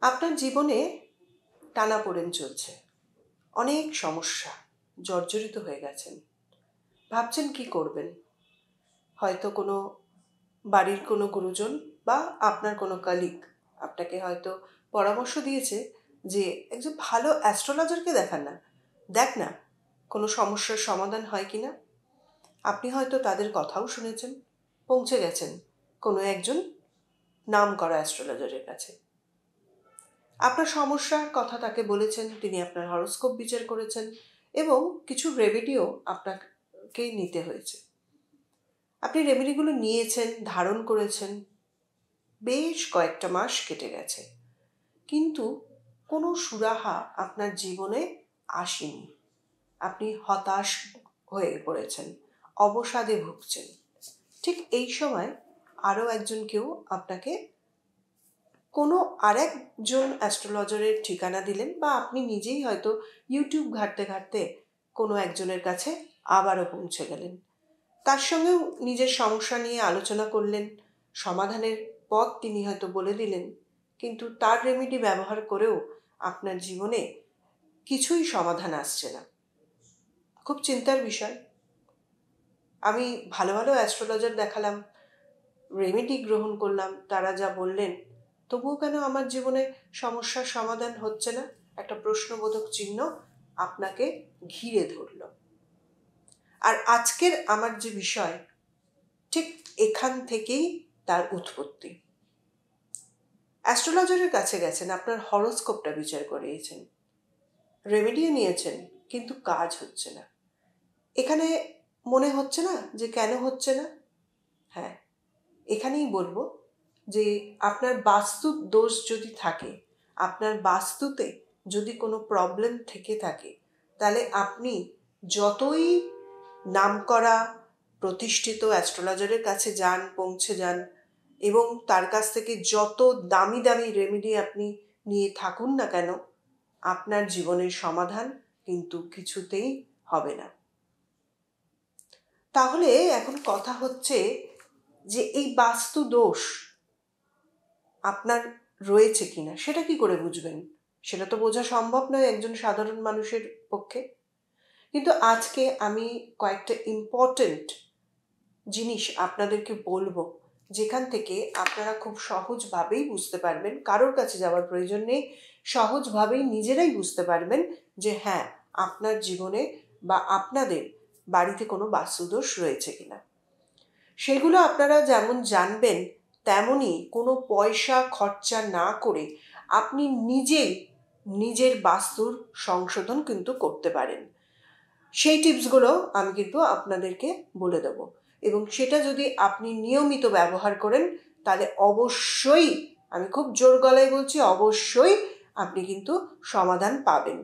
আপনার জীবনে টানাপোড়েন চলছে, অনেক সমস্যা, জর্জরিত হয়ে গেছেন। ভাবছেন কি করবেন। হয়তো কোনো বাড়ির কোনো গুরুজন বা আপনার কোনো কলিগ আপনাকে হয়তো পরামর্শ দিয়েছে যে একজন ভালো অ্যাস্ট্রোলজারকে দেখান না, দেখ না কোনো সমস্যার সমাধান হয় কি না। আপনি হয়তো তাদের কথাও শুনেছেন, পৌঁছে গেছেন কোনো একজন নামকরা অ্যাস্ট্রোলজারের কাছে। আপনার সমস্যার কথা তাকে বলেছেন, তিনি আপনার হরোস্কোপ বিচার করেছেন এবং কিছু রেমেডিও আপনাকে নিতে হয়েছে। আপনি রেমেডিগুলো নিয়েছেন, ধারণ করেছেন, বেশ কয়েকটা মাস কেটে গেছে, কিন্তু কোনো সুরাহা আপনার জীবনে আসেনি। আপনি হতাশ হয়ে পড়েছেন, অবসাদে ভুগছেন। ঠিক এই সময় আরও একজন কেউ আপনাকে কোনো আরেকজন অ্যাস্ট্রোলজারের ঠিকানা দিলেন, বা আপনি নিজেই হয়তো ইউটিউব ঘাঁটতে ঘাঁটতে কোনো একজনের কাছে আবারও পৌঁছে গেলেন। তার সঙ্গেও নিজের সমস্যা নিয়ে আলোচনা করলেন, সমাধানের পথ তিনি হয়তো বলে দিলেন, কিন্তু তার রেমেডি ব্যবহার করেও আপনার জীবনে কিছুই সমাধান আসছে না। খুব চিন্তার বিষয়। আমি ভালো ভালো অ্যাস্ট্রোলজার দেখালাম, রেমেডি গ্রহণ করলাম, তারা যা বললেন, তবুও কেন আমার জীবনে সমস্যার সমাধান হচ্ছে না? একটা প্রশ্নবোধক চিহ্ন আপনাকে ঘিরে ধরল। আর আজকের আমার যে বিষয়, ঠিক এখান থেকেই তার উৎপত্তি। অ্যাস্ট্রোলজারের কাছে গেছেন, আপনার হরোস্কোপটা বিচার করিয়েছেন, রেমেডিও নিয়েছেন, কিন্তু কাজ হচ্ছে না। এখানে মনে হচ্ছে না যে কেন হচ্ছে না? হ্যাঁ, এখানেই বলবো যে আপনার বাস্তু দোষ যদি থাকে, আপনার বাস্তুতে যদি কোনো প্রবলেম থেকে থাকে, তাহলে আপনি যতই নামকরা প্রতিষ্ঠিত অ্যাস্ট্রোলজারের কাছে যান, পৌঁছে যান, এবং তার কাছ থেকে যত দামি দামি রেমেডি আপনি নিয়ে থাকুন না কেন, আপনার জীবনের সমাধান কিন্তু কিছুতেই হবে না। তাহলে এখন কথা হচ্ছে যে এই বাস্তু দোষ আপনার রয়েছে কিনা সেটা কি করে বুঝবেন? সেটা তো বোঝা সম্ভব নয় একজন সাধারণ মানুষের পক্ষে। কিন্তু আজকে আমি কয়েকটা ইম্পর্ট্যান্ট জিনিস আপনাদেরকে বলবো, যেখান থেকে আপনারা খুব সহজভাবেই বুঝতে পারবেন, কারোর কাছে যাওয়ার প্রয়োজন নেই, সহজভাবেই নিজেরাই বুঝতে পারবেন যে হ্যাঁ, আপনার জীবনে বা আপনাদের বাড়িতে কোনো বাস্তুদোষ রয়েছে কিনা। সেগুলো আপনারা যেমন জানবেন, তেমনই কোনো পয়সা খরচা না করে আপনি নিজেই নিজের বাস্তুর সংশোধন কিন্তু করতে পারেন। সেই টিপসগুলো আমি কিন্তু আপনাদেরকে বলে দেব, এবং সেটা যদি আপনি নিয়মিত ব্যবহার করেন, তাহলে অবশ্যই, আমি খুব জোর গলায় বলছি, অবশ্যই আপনি কিন্তু সমাধান পাবেন।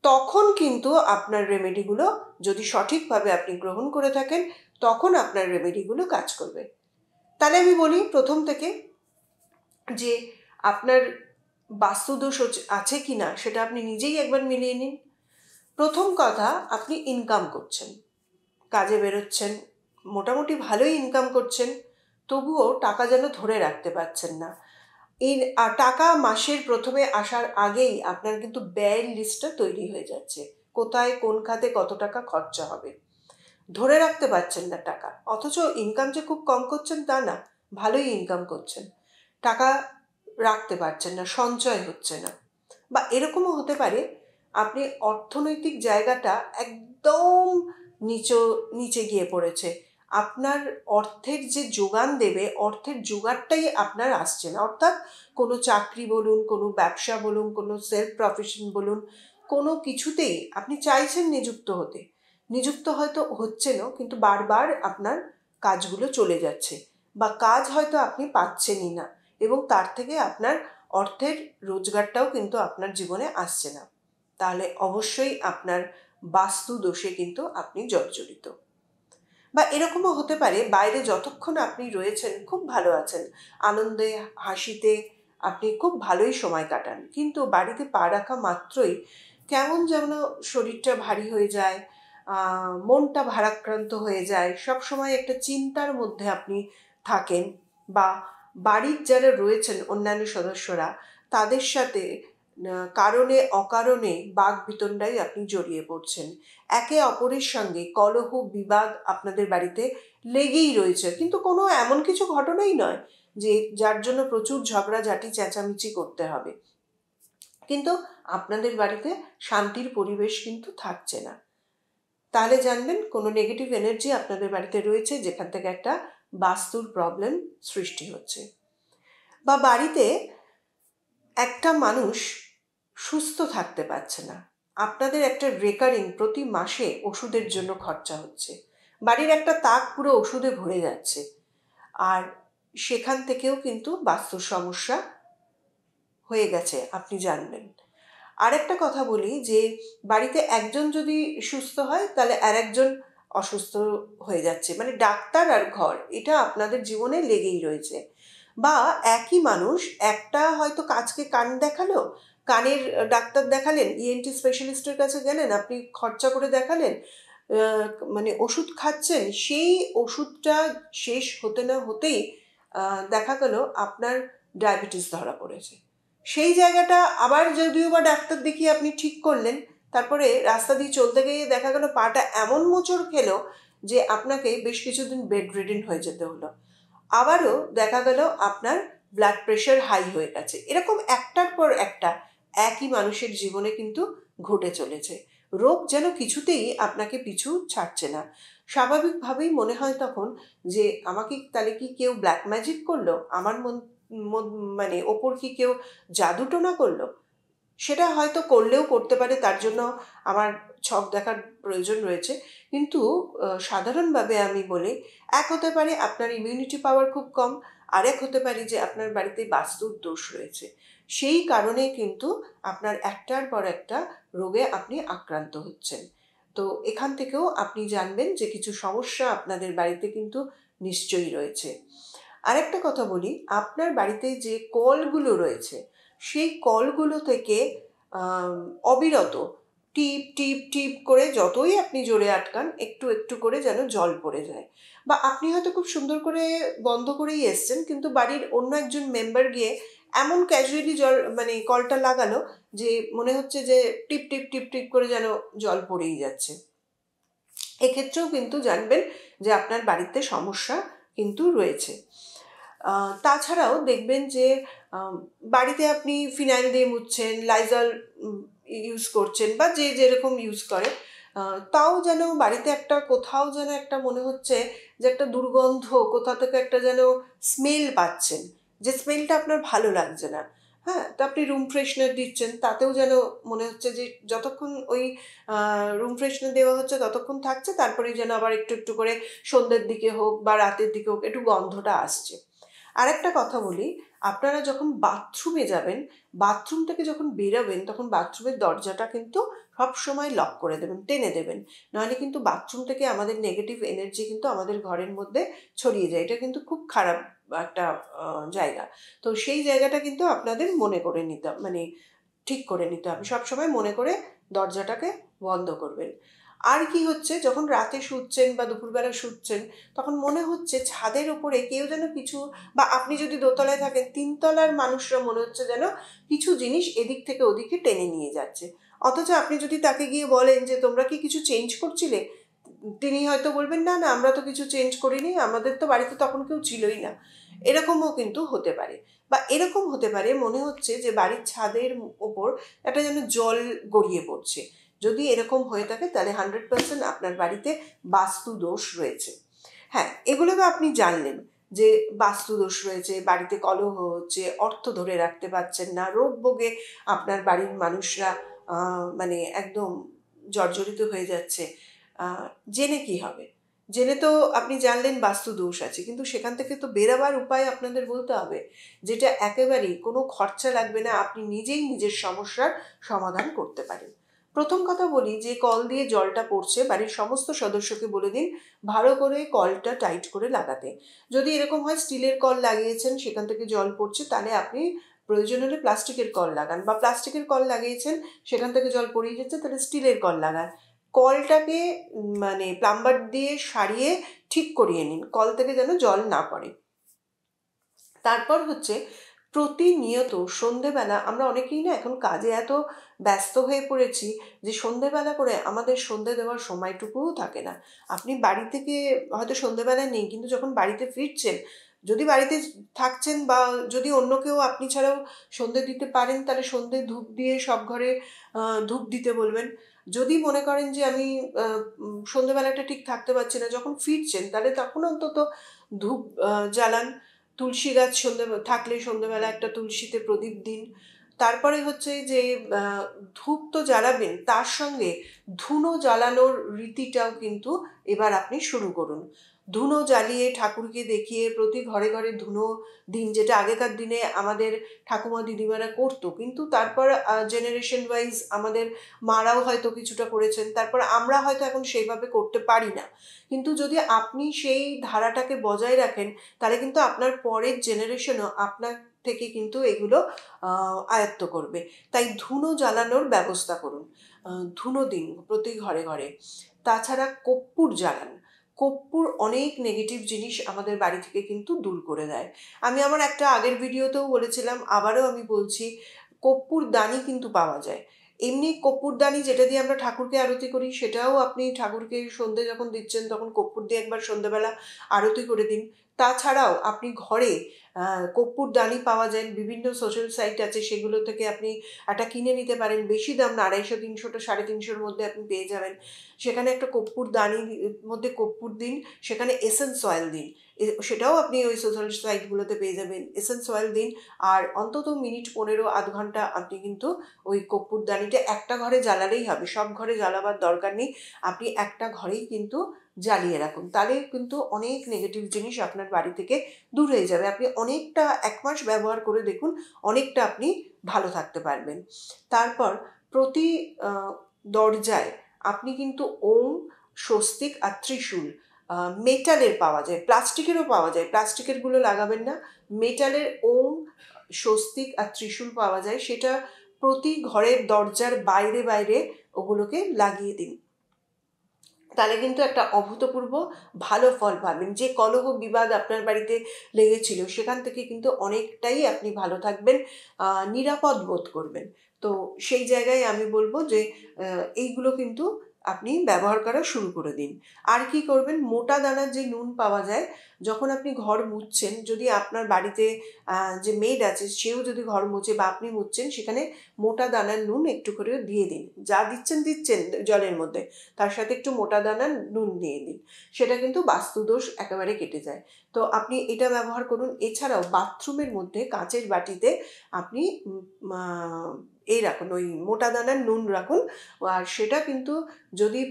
তখন কিন্তু আপনার রেমেডিগুলো যদি সঠিকভাবে আপনি গ্রহণ করে থাকেন, তখন আপনার রেমেডিগুলো কাজ করবে। তাহলে আমি বলি প্রথম থেকে যে আপনার বাস্তুদোষ আছে কি না সেটা আপনি নিজেই একবার মিলিয়ে নিন। প্রথম কথা, আপনি ইনকাম করছেন, কাজে বেরোচ্ছেন, মোটামুটি ভালোই ইনকাম করছেন, তবুও টাকা যেন ধরে রাখতে পারছেন না। এই টাকা মাসের প্রথমে আসার আগেই আপনার কিন্তু ব্যয়ের লিস্টটা তৈরি হয়ে যাচ্ছে, কোথায় কোন খাতে কত টাকা খরচা হবে, ধরে রাখতে পারছেন না টাকা। অথচ ইনকাম যে খুব কম করছেন তা না, ভালোই ইনকাম করছেন, টাকা রাখতে পারছেন না, সঞ্চয় হচ্ছে না। বা এরকমও হতে পারে আপনি অর্থনৈতিক জায়গাটা একদম নিচে গিয়ে পড়েছে, আপনার অর্থের যে যোগান দেবে, অর্থের জোগাড়টাই আপনার আসছে না। অর্থাৎ কোনো চাকরি বলুন, কোনো ব্যবসা বলুন, কোনো সেলফ প্রফেশন বলুন, কোনো কিছুতেই আপনি চাইছেন নিযুক্ত হয়তো হচ্ছেনও, কিন্তু বারবার আপনার কাজগুলো চলে যাচ্ছে, বা কাজ হয়তো আপনি পাচ্ছেনই না, এবং তার থেকে আপনার অর্থের রোজগারটাও কিন্তু আপনার জীবনে আসছে না। তাহলে অবশ্যই আপনার বাস্তু দোষে কিন্তু আপনি জর্জরিত। বা এরকমও হতে পারে বাইরে যতক্ষণ আপনি রয়েছেন খুব ভালো আছেন, আনন্দে হাসিতে আপনি খুব ভালোই সময় কাটান, কিন্তু বাড়িতে পা রাখা মাত্রই কেমন যেন শরীরটা ভারী হয়ে যায়, মনটা ভারাক্রান্ত হয়ে যায়, সব সময় একটা চিন্তার মধ্যে আপনি থাকেন। বা বাড়ির যারা রয়েছেন অন্যান্য সদস্যরা, তাদের সাথে কারণে অকারণে বাক বিতণ্ডায় আপনি জড়িয়ে পড়ছেন। একে অপরের সঙ্গে কলহ বিবাদ আপনাদের বাড়িতে লেগেই রয়েছে, কিন্তু কোনো এমন কিছু ঘটনাই নয় যে যার জন্য প্রচুর ঝগড়াঝাটি চেঁচামেচি করতে হবে। কিন্তু আপনাদের বাড়িতে শান্তির পরিবেশ কিন্তু থাকছে না। তাহলে জানবেন কোনো নেগেটিভ এনার্জি আপনাদের বাড়িতে রয়েছে, যেখান থেকে একটা বাস্তুর প্রবলেম সৃষ্টি হচ্ছে। বা বাড়িতে একটা মানুষ সুস্থ থাকতে পারছে না, আপনাদের একটা রেকারিং প্রতি মাসে ওষুধের জন্য খরচা হচ্ছে, বাড়ির একটা তাক পুরো ওষুধে ভরে যাচ্ছে, আর সেখান থেকেও কিন্তু বাস্তুর সমস্যা হয়ে গেছে, আপনি জানবেন। আর একটা কথা বলি যে বাড়িতে একজন যদি সুস্থ হয় তাহলে আর একজন অসুস্থ হয়ে যাচ্ছে, মানে ডাক্তার আর ঘর এটা আপনাদের জীবনে লেগেই রয়েছে। বা একই মানুষ একটা হয়তো কাচকে কান দেখালো, কানের ডাক্তার দেখালেন, ইএনটি স্পেশালিস্টের কাছে গেলেন, আপনি খরচা করে দেখালেন, মানে ওষুধ খাচ্ছেন, সেই ওষুধটা শেষ হতে না হতেই দেখা গেল আপনার ডায়াবেটিস ধরা পড়েছে। সেই জায়গাটা আবার যদিও বা ডাক্তার দেখিয়ে আপনি ঠিক করলেন, তারপরে রাস্তা দিয়ে চলতে গিয়ে দেখা গেল পাটা এমন মোচড় খেলো যে আপনাকে বেশ কিছুদিন বেড রিডেন হয়ে যেতে হলো। আবারও দেখা গেল আপনার ব্লাড প্রেশার হাই হয়ে গেছে। এরকম একটার পর একটা একই মানুষের জীবনে কিন্তু ঘটে চলেছে। রোগ যেন কিছুতেই আপনাকে পিছু ছাড়ছে না। স্বাভাবিকভাবেই মনে হয় তখন যে আমাকে তাহলে কি কেউ ব্ল্যাক ম্যাজিক করলো, আমার মানে ওপর কি কেউ জাদুটোনা করলো? সেটা হয়তো করলেও করতে পারে, তার জন্য আমার ছক দেখার প্রয়োজন রয়েছে। কিন্তু সাধারণভাবে আমি বলি, এক হতে পারে আপনার ইমিউনিটি পাওয়ার খুব কম, আরেক হতে পারে যে আপনার বাড়িতে বাস্তুর দোষ রয়েছে। সেই কারণে কিন্তু আপনার একটার পর একটা রোগে আপনি আক্রান্ত হচ্ছেন। তো এখান থেকেও আপনি জানবেন যে কিছু সমস্যা আপনাদের বাড়িতে কিন্তু নিশ্চয়ই রয়েছে। আরেকটা কথা বলি, আপনার বাড়িতে যে কলগুলো রয়েছে সেই কলগুলো থেকে অবিরত টিপ টিপ টিপ করে যতই আপনি জোরে আটকান একটু একটু করে যেন জল পড়ে যায়। বা আপনি হয়তো খুব সুন্দর করে বন্ধ করেই এসছেন, কিন্তু বাড়ির অন্য একজন মেম্বার গিয়ে এমন ক্যাজুয়ালি জল মানে কলটা লাগালো যে মনে হচ্ছে যে টিপ টিপ টিপ টিপ করে যেন জল পড়েই যাচ্ছে। এক্ষেত্রেও কিন্তু জানবেন যে আপনার বাড়িতে সমস্যা কিন্তু রয়েছে। তাছাড়াও দেখবেন যে বাড়িতে আপনি ফিনাইল দিয়ে মুছছেন, লাইজল ইউজ করছেন, বা যে যেরকম ইউজ করে, তাও যেন বাড়িতে একটা কোথাও যেন একটা মনে হচ্ছে যে একটা দুর্গন্ধ, কোথা থেকে একটা যেন স্মেল পাচ্ছেন, যে স্মেলটা আপনার ভালো লাগছে না। হ্যাঁ, তো আপনি রুম ফ্রেশনার দিচ্ছেন, তাতেও যেন মনে হচ্ছে যে যতক্ষণ ওই রুম ফ্রেশনার দেওয়া হচ্ছে ততক্ষণ থাকছে, তারপরে যেন আবার একটু একটু করে সন্ধ্যের দিকে হোক বা রাতের দিকে হোক একটু গন্ধটা আসছে। আরেকটা কথা বলি, আপনারা যখন বাথরুমে যাবেন, বাথরুম থেকে যখন বেরোবেন, তখন বাথরুমের দরজাটা কিন্তু সবসময় লক করে দেবেন, টেনে দেবেন, নাহলে কিন্তু বাথরুম থেকে আমাদের নেগেটিভ এনার্জি কিন্তু আমাদের ঘরের মধ্যে ছড়িয়ে যায়। এটা কিন্তু খুব খারাপ একটা জায়গা। তো সেই জায়গাটা কিন্তু আপনাদের মনে করে নিতে, মানে ঠিক করে নিতে হবে, সবসময় মনে করে দরজাটাকে বন্ধ করবেন। আর কি হচ্ছে, যখন রাতে শুচ্ছেন বা দুপুরবেলা শুচ্ছেন, তখন মনে হচ্ছে ছাদের ওপরে কেউ যেন কিছু, বা আপনি যদি দোতলায় থাকেন, তিনতলার মানুষরা মনে হচ্ছে যেন কিছু জিনিস এদিক থেকে ওদিকে টেনে নিয়ে যাচ্ছে। অথচ আপনি যদি তাকে গিয়ে বলেন যে তোমরা কি কিছু চেঞ্জ করছিলে, তিনি হয়তো বলবেন না না, আমরা তো কিছু চেঞ্জ করিনি, আমাদের তো বাড়িতে তখন কেউ ছিলই না। এরকমও কিন্তু হতে পারে। বা এরকম হতে পারে মনে হচ্ছে যে বাড়ির ছাদের ওপর একটা যেন জল গড়িয়ে পড়ছে। যদি এরকম হয়ে থাকে তাহলে 100% আপনার বাড়িতে বাস্তু দোষ রয়েছে। হ্যাঁ, এগুলো তো আপনি জানলেন যে বাস্তু দোষ রয়েছে, বাড়িতে কলহ হচ্ছে, অর্থ ধরে রাখতে পারছেন না, রোগ ভোগে আপনার বাড়ির মানুষরা মানে একদম জর্জরিত হয়ে যাচ্ছে। জেনে কি হবে? জেনে তো আপনি জানলেন বাস্তু দোষ আছে, কিন্তু সেখান থেকে তো বেরাবার উপায় আপনাদের বলতে হবে, যেটা একেবারেই কোনো খরচা লাগবে না, আপনি নিজেই নিজের সমস্যার সমাধান করতে পারেন। প্রথম কথা বলি, যে কল দিয়ে জলটা পড়ছে বাড়ির সমস্ত সদস্যকে বলে দিন ভালো করে কলটা টাইট করে লাগাতে। যদি এরকম হয় স্টিলের কল লাগিয়েছেন, সেখান থেকে জল পড়ছে, তাহলে আপনি প্রয়োজন হলে প্লাস্টিকের কল লাগান, বা প্লাস্টিকের কল লাগিয়েছেন সেখান থেকে জল পড়িয়ে যাচ্ছে, তাহলে স্টিলের কল লাগান। কলটাকে মানে প্লাম্বার দিয়ে সারিয়ে ঠিক করিয়ে নিন, কল থেকে যেন জল না পড়ে। তারপর হচ্ছে প্রতিনিয়ত সন্ধেবেলা আমরা অনেকেই না এখন কাজে এত ব্যস্ত হয়ে পড়েছি যে সন্ধেবেলা করে আমাদের সন্ধে দেওয়ার সময়টুকুও থাকে না। আপনি বাড়ি থেকে হয়তো সন্ধেবেলায় নেই, কিন্তু যখন বাড়িতে ফিরছেন, যদি বাড়িতে থাকছেন বা যদি অন্য কেউ আপনি ছাড়াও সন্ধে দিতে পারেন, তাহলে সন্ধে ধূপ দিয়ে সব ঘরে ধূপ দিতে বলবেন। যদি মনে করেন যে আমি সন্ধেবেলাটা ঠিক থাকতে পারছি না, যখন ফিরছেন তাহলে তখন অন্তত ধূপ জ্বালান। তুলসী গাছ থাকলে সন্ধেবেলা একটা তুলসীতে প্রদীপ দিন। তারপরে হচ্ছে যে ধূপ তো জ্বালাবেন, তার সঙ্গে ধুনো জ্বালানোর রীতিটাও কিন্তু এবার আপনি শুরু করুন। ধুনো জ্বালিয়ে ঠাকুরকে দেখিয়ে প্রতি ঘরে ঘরে ধুনো দিন, যেটা আগেকার দিনে আমাদের ঠাকুমা দিদিমারা করতো, কিন্তু তারপর জেনারেশন ওয়াইজ আমাদের মারাও হয়তো কিছুটা করেছেন, তারপর আমরা হয়তো এখন সেইভাবে করতে পারি না। কিন্তু যদি আপনি সেই ধারাটাকে বজায় রাখেন, তাহলে কিন্তু আপনার পরের জেনারেশনও আপনার থেকে কিন্তু এগুলো আয়ত্ত করবে। তাই ধুনো জ্বালানোর ব্যবস্থা করুন, ধুনো দিন প্রতি ঘরে ঘরে। তাছাড়া কর্পূর জ্বালান। কর্পূর অনেক নেগেটিভ জিনিস আমাদের বাড়ি থেকে কিন্তু দূর করে দেয়। আমি আমার একটা আগের ভিডিওতেও বলেছিলাম, আবারও আমি বলছি, কর্পূর দানি কিন্তু পাওয়া যায়। এমনি কর্পূরদানি যেটা দিয়ে আমরা ঠাকুরকে আরতি করি, সেটাও আপনি ঠাকুরকে সন্ধে যখন দিচ্ছেন তখন কর্পূর দিয়ে একবার সন্ধেবেলা আরতি করে দিন। তাছাড়াও আপনি ঘরে কর্পূরদানি পাওয়া যায়, বিভিন্ন সোশ্যাল সাইট আছে, সেগুলো থেকে আপনি একটা কিনে নিতে পারেন। বেশি দাম না, 250-300টা 350-র মধ্যে আপনি পেয়ে যাবেন। সেখানে একটা কর্পূরদানির মধ্যে কর্পূর দিন, সেখানে এসেন্স অয়েল দিন। সেটাও আপনি ওই সোশ্যাল সাইটগুলোতে পেয়ে যাবেন। এসেন্স অয়েল দিন, আর অন্তত মিনিট 15-আধ ঘন্টা আপনি কিন্তু ওই কর্পূরদানিটা একটা ঘরে জ্বালালেই হবে, সব ঘরে জ্বালাবার দরকার নেই। আপনি একটা ঘরেই কিন্তু জ্বালিয়ে রাখুন, তাহলে কিন্তু অনেক নেগেটিভ জিনিস আপনার বাড়ি থেকে দূর হয়ে যাবে। আপনি অনেকটা 1 মাস ব্যবহার করে দেখুন, অনেকটা আপনি ভালো থাকতে পারবেন। তারপর প্রতি দরজায় আপনি কিন্তু ওম, স্বস্তিক আর ত্রিশূল, মেটালের পাওয়া যায়, প্লাস্টিকেরও পাওয়া যায়, প্লাস্টিকেরগুলো লাগাবেন না। মেটালের ওম, স্বস্তিক আর ত্রিশূল পাওয়া যায়, সেটা প্রতি ঘরের দরজার বাইরে বাইরে ওগুলোকে লাগিয়ে দিন। তাহলে কিন্তু একটা অভূতপূর্ব ভালো ফল পাবেন। যে কলহ বিবাদ আপনার বাড়িতে লেগেছিল, সেখান থেকে কিন্তু অনেকটাই আপনি ভালো থাকবেন, নিরাপদ বোধ করবেন। তো সেই জায়গায় আমি বলবো যে এইগুলো কিন্তু আপনি ব্যবহার করা শুরু করে দিন। আর কি করবেন, মোটা দানার যে নুন পাওয়া যায়, যখন আপনি ঘর মুছছেন, যদি আপনার বাড়িতে যে মেড আছে সেও যদি ঘর মুছে বা আপনি মুছছেন, সেখানে মোটা দানার নুন একটু করে দিয়ে দিন। যা দিচ্ছেন জলের মধ্যে, তার সাথে একটু মোটা দানার নুন দিয়ে দিন। সেটা কিন্তু বাস্তুদোষ একেবারে কেটে যায়। তো আপনি এটা ব্যবহার করুন। এছাড়াও বাথরুমের মধ্যে কাচের বাটিতে আপনি এই রাখুন, ওই মোটা দানার নুন রাখুন। আর সেটা কিন্তু যদি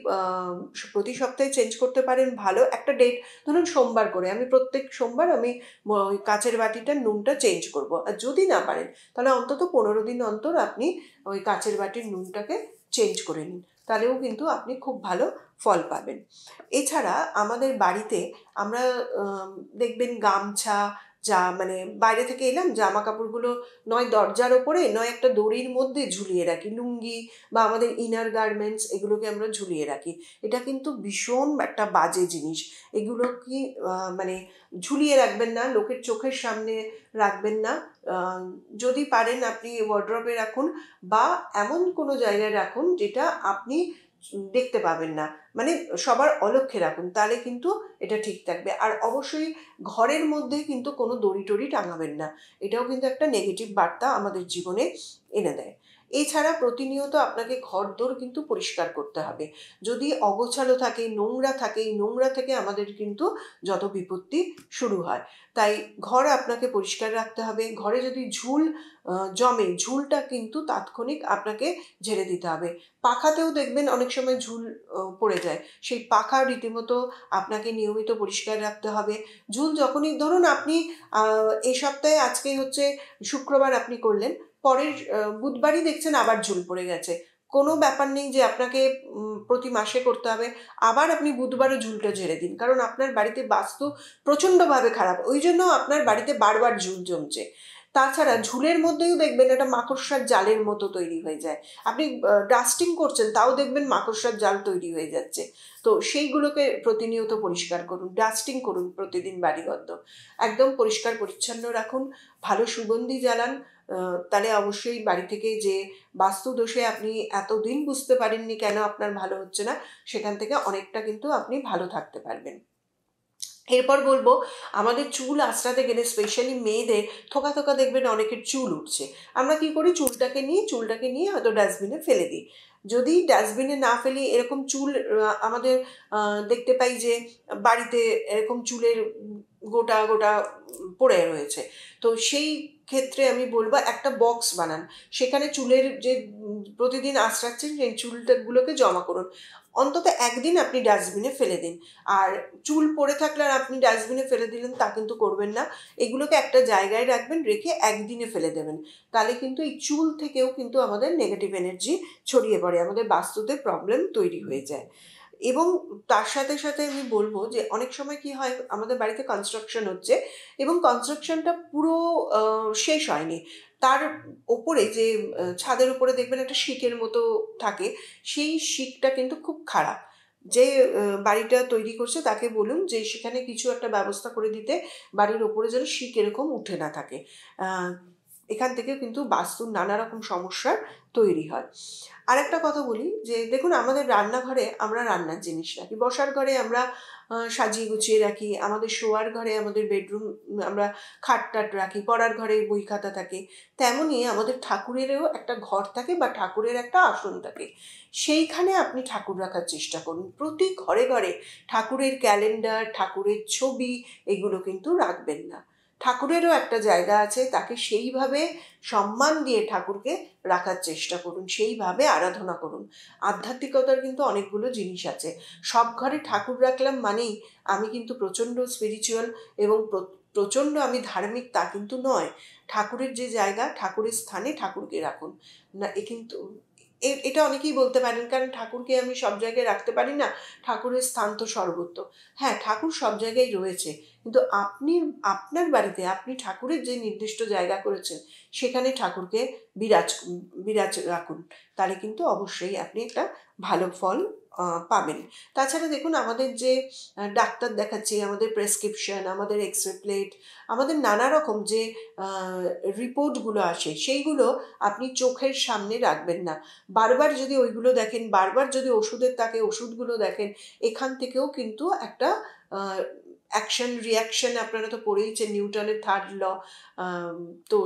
প্রতি সপ্তাহে চেঞ্জ করতে পারেন ভালো। একটা ডেট ধরুন সোমবার করে, আমি প্রত্যেক সোমবার আমি ওই কাচের বাটিটার নুনটা চেঞ্জ করব। আর যদি না পারেন, তাহলে অন্তত 15 দিন অন্তর আপনি ওই কাচের বাটির নুনটাকে চেঞ্জ করে নিন, তাহলেও কিন্তু আপনি খুব ভালো ফল পাবেন। এছাড়া আমাদের বাড়িতে আমরা দেখবেন গামছা, মানে বাইরে থেকে এলাম, জামা কাপড়গুলো নয় দরজার ওপরে, নয় একটা দড়ির মধ্যে ঝুলিয়ে রাখি। লুঙ্গি বা আমাদের ইনার গার্মেন্টস, এগুলোকে আমরা ঝুলিয়ে রাখি। এটা কিন্তু ভীষণ একটা বাজে জিনিস। এগুলো কি মানে ঝুলিয়ে রাখবেন না, লোকের চোখের সামনে রাখবেন না। যদি পারেন আপনি ওয়ার্ড্রবে রাখুন, বা এমন কোনো জায়গায় রাখুন যেটা আপনি দেখতে পাবেন না, মানে সবার অলক্ষ্যে রাখুন, তাহলে কিন্তু এটা ঠিক থাকবে। আর অবশ্যই ঘরের মধ্যে কিন্তু কোনো দড়ি টড়ি টাঙাবেন না, এটাও কিন্তু একটা নেগেটিভ বার্তা আমাদের জীবনে এনে দেয়। এছাড়া প্রতিনিয়ত আপনাকে ঘরদোর কিন্তু পরিষ্কার করতে হবে। যদি অগোছালো থাকে, নোংরা থাকে, এই নোংরা থেকে আমাদের কিন্তু যত বিপত্তি শুরু হয়। তাই ঘর আপনাকে পরিষ্কার রাখতে হবে। ঘরে যদি ঝুল জমে, ঝুলটা কিন্তু তাৎক্ষণিক আপনাকে ঝেড়ে দিতে হবে। পাখাতেও দেখবেন অনেক সময় ঝুল পড়ে যায়, সেই পাখা রীতিমতো আপনাকে নিয়মিত পরিষ্কার রাখতে হবে। ঝুল যখনই ধরুন আপনি এই সপ্তাহে, আজকেই হচ্ছে শুক্রবার, আপনি করলেন, পরের বুধবারই দেখছেন আবার ঝুল পড়ে গেছে, কোনো ব্যাপার নেই যে আপনাকে প্রতি মাসে করতে হবে। আবার আপনি বুধবারে ঝুলটা ঝেড়ে দিন, কারণ আপনার বাড়িতে বাস্তু প্রচণ্ডভাবে খারাপ, ওই জন্য আপনার বাড়িতে বারবার ঝুল জমছে। তাছাড়া ঝুলের মধ্যেও দেখবেন একটা মাকড়সার জালের মতো তৈরি হয়ে যায়। আপনি ডাস্টিং করছেন, তাও দেখবেন মাকড়সার জাল তৈরি হয়ে যাচ্ছে। তো সেইগুলোকে প্রতিনিয়ত পরিষ্কার করুন, ডাস্টিং করুন প্রতিদিন বাড়িঘর, একদম পরিষ্কার পরিচ্ছন্ন রাখুন, ভালো সুগন্ধি জ্বালান। তাহলে অবশ্যই বাড়ি থেকে যে বাস্তু দোষে আপনি এতদিন বুঝতে পারেননি কেন আপনার ভালো হচ্ছে না, সেখান থেকে অনেকটা কিন্তু আপনি ভালো থাকতে পারবেন। এরপর বলবো, আমাদের চুল আঁচড়াতে গেলে স্পেশালি মেয়েদের থোকা থোকা দেখবেন অনেকের চুল উঠছে। আমরা কি করি, চুলটাকে নিয়ে হয়তো ডাস্টবিনে ফেলে দিই। যদি ডাস্টবিনে না ফেলি, এরকম চুল আমাদের দেখতে পাই যে বাড়িতে এরকম চুলের গোটা গোটা পড়ে রয়েছে। তো সেই ক্ষেত্রে আমি বলবো একটা বক্স বানান, সেখানে চুলের যে প্রতিদিন আঁচড়াচ্ছেন সেই চুলটাগুলোকে জমা করুন, অন্তত একদিন আপনি ডাস্টবিনে ফেলে দিন। আর চুল পড়ে থাকলে আর আপনি ডাস্টবিনে ফেলে দিলেন তা কিন্তু করবেন না, এগুলোকে একটা জায়গায় রাখবেন, রেখে একদিনে ফেলে দেবেন। তাহলে কিন্তু এই চুল থেকেও কিন্তু আমাদের নেগেটিভ এনার্জি ছড়িয়ে পড়ে, আমাদের বাস্তুতে প্রবলেম তৈরি হয়ে যায়। এবং তার সাথে সাথে আমি বলবো যে অনেক সময় কি হয়, আমাদের বাড়িতে কনস্ট্রাকশন হচ্ছে এবং কনস্ট্রাকশনটা পুরো শেষ হয়নি, তার ওপরে যে ছাদের উপরে দেখবেন একটা শিকের মতো থাকে, সেই শিকটা কিন্তু খুব খারাপ। যে বাড়িটা তৈরি করছে তাকে বলুন যে সেখানে কিছু একটা ব্যবস্থা করে দিতে, বাড়ির ওপরে যেন শিক এরকম উঠে না থাকে। এখান থেকেও কিন্তু বাস্তুর নানা রকম সমস্যার তৈরি হয়। আর একটা কথা বলি যে দেখুন, আমাদের রান্নাঘরে আমরা রান্নার জিনিস রাখি, বসার ঘরে আমরা সাজিয়ে গুছিয়ে রাখি, আমাদের শোয়ার ঘরে, আমাদের বেডরুম আমরা খাট টাট রাখি, পড়ার ঘরে বই খাতা থাকে। তেমনই আমাদের ঠাকুরেরও একটা ঘর থাকে বা ঠাকুরের একটা আসন থাকে, সেইখানে আপনি ঠাকুর রাখার চেষ্টা করুন। প্রতি ঘরে ঘরে ঠাকুরের ক্যালেন্ডার, ঠাকুরের ছবি, এগুলো কিন্তু রাখবেন না। ঠাকুরেরও একটা জায়গা আছে, তাকে সেইভাবে সম্মান দিয়ে ঠাকুরকে রাখার চেষ্টা করুন, সেইভাবে আরাধনা করুন। আধ্যাত্মিকতার কিন্তু অনেকগুলো জিনিস আছে। সব ঘরে ঠাকুর রাখলাম মানেই আমি কিন্তু প্রচণ্ড স্পিরিচুয়াল এবং প্রচণ্ড আমি ধার্মিক, তা কিন্তু নয়। ঠাকুরের যে জায়গা, ঠাকুরের স্থানে ঠাকুরকে রাখুন না। কিন্তু এটা অনেকেই বলতে পারেন, কারণ ঠাকুরকে আমি সব জায়গায় রাখতে পারি না, ঠাকুরের স্থান তো সর্বত্র। হ্যাঁ, ঠাকুর সব জায়গায় রয়েছে, কিন্তু আপনি আপনার বাড়িতে আপনি ঠাকুরের যে নির্দিষ্ট জায়গা করেছেন সেখানে ঠাকুরকে বিরাজ রাখুন, তাহলে কিন্তু অবশ্যই আপনি একটা ভালো ফল পাবেন। তাছাড়া দেখুন, আমাদের যে ডাক্তার দেখাচ্ছি, আমাদের প্রেসক্রিপশন, আমাদের এক্সরে প্লেট, আমাদের নানা রকম যে রিপোর্টগুলো আসে, সেইগুলো আপনি চোখের সামনে রাখবেন না। বারবার যদি ওইগুলো দেখেন, বারবার যদি ওষুধের তাকে ওষুধগুলো দেখেন, এখান থেকেও কিন্তু একটা অ্যাকশন রিয়াকশন, আপনারা তো পড়েইছেন নিউটনের থার্ড ল। তো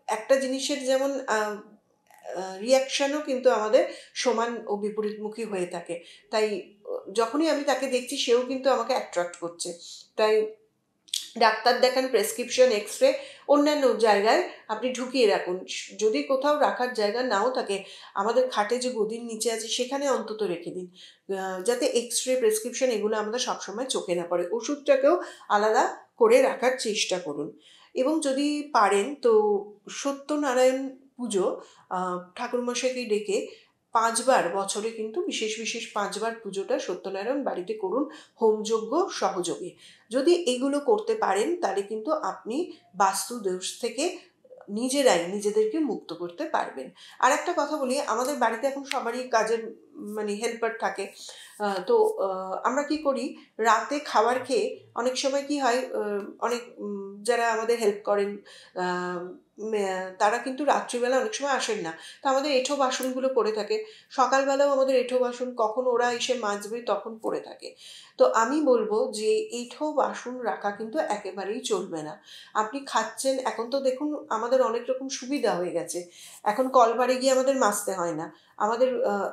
একটা জিনিসের যেমন রিয়াকশানও কিন্তু আমাদের সমান ও বিপরীতমুখী হয়ে থাকে। তাই যখনই আমি তাকে দেখছি, সেও কিন্তু আমাকে অ্যাট্রাক্ট করছে। তাই ডাক্তার দেখান, প্রেসক্রিপশন, এক্সরে অন্যান্য জায়গায় আপনি ঢুকিয়ে রাখুন। যদি কোথাও রাখার জায়গা নাও থাকে, আমাদের খাটে যে গদির নিচে আছে সেখানে অন্তত রেখে দিন, যাতে এক্সরে, প্রেসক্রিপশন এগুলো আমাদের সবসময় চোখে না পড়ে। ওষুধটাকেও আলাদা করে রাখার চেষ্টা করুন। এবং যদি পারেন তো সত্যনারায়ণ পুজো ঠাকুরমশাইকে ডেকে 5বার বছরে কিন্তু বিশেষ বিশেষ 5বার পুজোটা সত্যনারায়ণ বাড়িতে করুন, হোমযজ্ঞ সহযোগে। যদি এগুলো করতে পারেন, তাহলে কিন্তু আপনি বাস্তু দোষ থেকে নিজেদেরকে মুক্ত করতে পারবেন। আর একটা কথা বলি, আমাদের বাড়িতে এখন সবারই কাজের মানে হেল্পার থাকে। তো আমরা কি করি, রাতে খাবার খেয়ে অনেক সময় কি হয়, অনেক যারা আমাদের হেল্প করেন তারা কিন্তু রাত্রিবেলা অনেক সময় আসেন না, তো আমাদের এঁঠো বাসনগুলো পড়ে থাকে। সকালবেলাও আমাদের এঁঠো বাসন কখন ওরা এসে মাজবে তখন পড়ে থাকে। তো আমি বলবো যে এঁঠো বাসন রাখা কিন্তু একেবারেই চলবে না। আপনি খাচ্ছেন, এখন তো দেখুন আমাদের অনেক রকম সুবিধা হয়ে গেছে, এখন কলবারে গিয়ে আমাদের মাজতে হয় না। আমাদের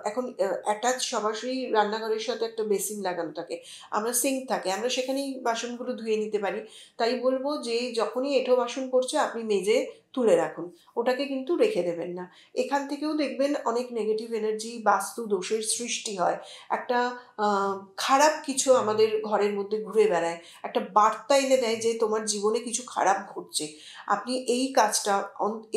এখন অ্যাটাচ সরাসরি রান্নাঘরের সাথে একটা বেসিন লাগানো থাকে, আমরা সিঙ্ক থাকে, আমরা সেখানেই বাসনগুলো ধুয়ে নিতে পারি। তাই বলবো যে যখনই এঁঠো বাসন পড়ছে আপনি মেজে তুলে রাখুন, ওটাকে কিন্তু রেখে দেবেন না। এখান থেকেও দেখবেন অনেক নেগেটিভ এনার্জি, বাস্তু দোষের সৃষ্টি হয়। একটা খারাপ কিছু আমাদের ঘরের মধ্যে ঘুরে বেড়ায়, একটা বার্তা এনে দেয় যে তোমার জীবনে কিছু খারাপ ঘটছে। আপনি এই কাজটা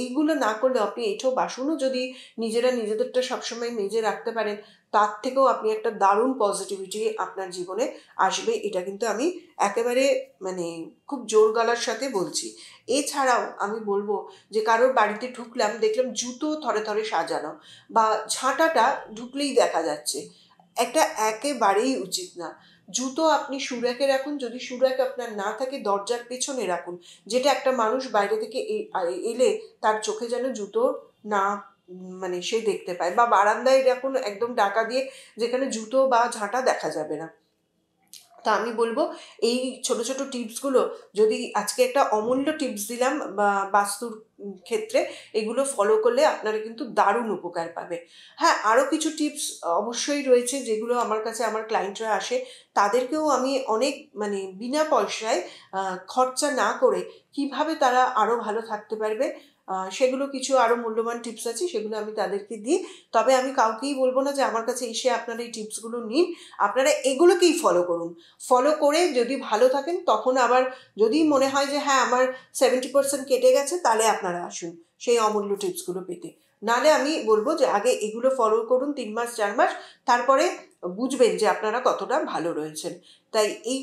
এইগুলো না করলে, আপনি এঁঠো বাসনও যদি নিজেদেরটা সবসময় মেজে রাখতে পারেন, তার থেকেও আপনি একটা দারুণ পজিটিভিটি আপনার জীবনে আসবে, এটা কিন্তু আমি একেবারে মানে খুব জোর গলার সাথে বলছি। এছাড়াও আমি বলবো যে কারোর বাড়িতে ঢুকলাম, দেখলাম জুতো থরে থরে সাজানো বা ঝাঁটাটা ঢুকলেই দেখা যাচ্ছে, একটা একেবারেই উচিত না। জুতো আপনি সুরাকে রাখুন, যদি সুরাক আপনার না থাকে দরজার পেছনে রাখুন, যেটা একটা মানুষ বাইরে থেকে এলে তার চোখে যেন জুতো না মানে সে দেখতে পায়, বা বারান্দায় রাখুন একদম ঢাকা দিয়ে, যেখানে জুতো বা ঝাঁটা দেখা যাবে না। তা আমি বলবো এই ছোট ছোট টিপসগুলো, যদি আজকে একটা অমূল্য টিপস দিলাম বা বাস্তুর ক্ষেত্রে, এগুলো ফলো করলে আপনারা কিন্তু দারুণ উপকার পাবে। হ্যাঁ, আরও কিছু টিপস অবশ্যই রয়েছে যেগুলো আমার কাছে আমার ক্লায়েন্টরা আসে, তাদেরকেও আমি অনেক মানে বিনা পয়সায় খরচা না করে কিভাবে তারা আরও ভালো থাকতে পারবে, সেগুলো কিছু আরও মূল্যবান টিপস আছে, সেগুলো আমি তাদেরকে দিই। তবে আমি কাউকেই বলবো না যে আমার কাছে এসে আপনারা এই টিপসগুলো নিন, আপনারা এগুলোকেই ফলো করুন। ফলো করে যদি ভালো থাকেন, তখন আবার যদি মনে হয় যে হ্যাঁ আমার 70% কেটে গেছে, তাহলে আপনারা আসুন সেই অমূল্য টিপসগুলো পেতে। নাহলে আমি বলবো যে আগে এগুলো ফলো করুন 3 মাস 4 মাস, তারপরে বুঝবেন যে আপনারা কতটা ভালো রয়েছেন। তাই এই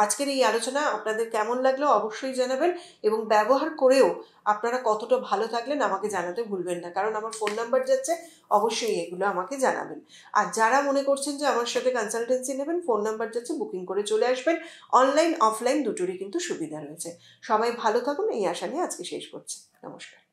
আজকের এই আলোচনা আপনাদের কেমন লাগলো অবশ্যই জানাবেন, এবং ব্যবহার করেও আপনারা কতটা ভালো থাকলেন আমাকে জানাতে ভুলবেন না, কারণ আমার ফোন নাম্বার যাচ্ছে, অবশ্যই এগুলো আমাকে জানাবেন। আর যারা মনে করছেন যে আমার সাথে কনসালটেন্সি নেবেন, ফোন নাম্বার যাচ্ছে, বুকিং করে চলে আসবেন। অনলাইন অফলাইন দুটোরই কিন্তু সুবিধা রয়েছে। সবাই ভালো থাকুন, এই আশা নিয়ে আজকে শেষ করছি। নমস্কার।